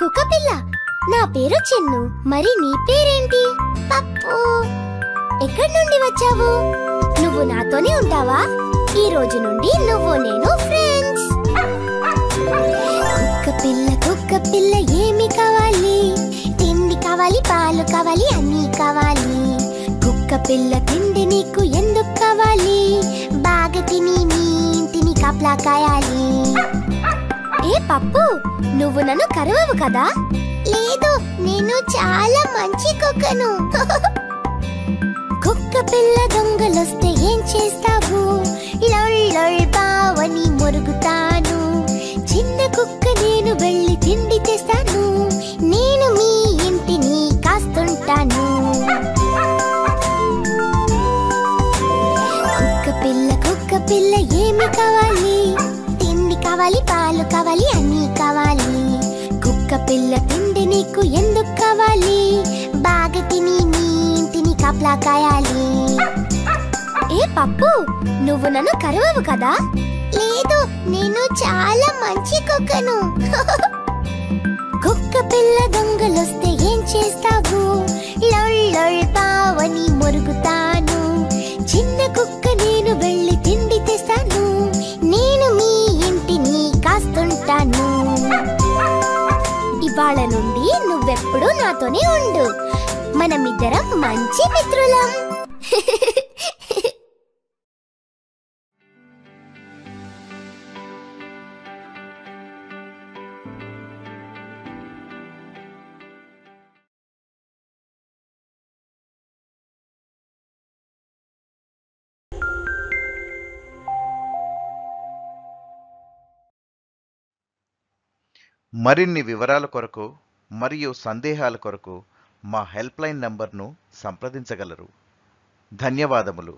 కుక్క పిల్ల, నా పేరు చిన్ను. మరి నీ పేరేంటి? పప్పు. ఎక్కడి నుండి వచ్చావు? నువ్వు నాతోనే ఉంటావా? ఈ రోజు నుండి నువ్వు నేను ఫ్రెండ్స్. కుక్క పిల్ల ఏమి కావాలి? తిండి కావాలి, పాలు కావాలి, అన్నీ కావాలి. కుక్క పిల్ల తిండి నీకు ఎందుకు కావాలి? బాగా తిని మీ ఇంటిని కాపలా కాయాలి. ఏ పప్పు, నువ్వు నన్ను కరవవు కదా? లేదు, నేను చాలా మంచి కుక్కను. కుక్క పిల్ల దొంగలొస్తే ఏం చేస్తావు? లొల్ బావని మొరుగుతాను. చిన్న కుక్క నేను వెళ్ళి తిండి తెస్తాను. నేను మీ ఇంటిని కాస్తుంటాను. కుక్క పిల్ల ఏమి కావాలి? తిండి కావాలి, పాలు కావాలి, అన్నీ కావాలి. కుక్క పిల్ల తిండి నీకు ఎందుకు కావాలి? బాగా తిని మీ ఇంటిని కాపలా కాయాలి. ఏ పప్పు, నువ్వు నన్ను కరవవు కదా? లేదు, నేను చాలా మంచి కుక్కను. కుక్క పిల్ల దొంగలొస్తే ఏం చేస్తావు? లొల్ బావని మొరుగుతాను. చిన్న కుక్క నేను వెళ్ళి తిండి తెస్తాను. నేను మీ ఇంటిని కాస్తుంటాను. ఇవాళ నుండి నువ్వెప్పుడు నాతోనే ఉండు. మనమిద్దరం మంచి మిత్రులం. మరిన్ని వివరాల కొరకు మరియు సందేహాల కొరకు మా హెల్ప్ లైన్ నంబర్ను సంప్రదించగలరు. ధన్యవాదములు.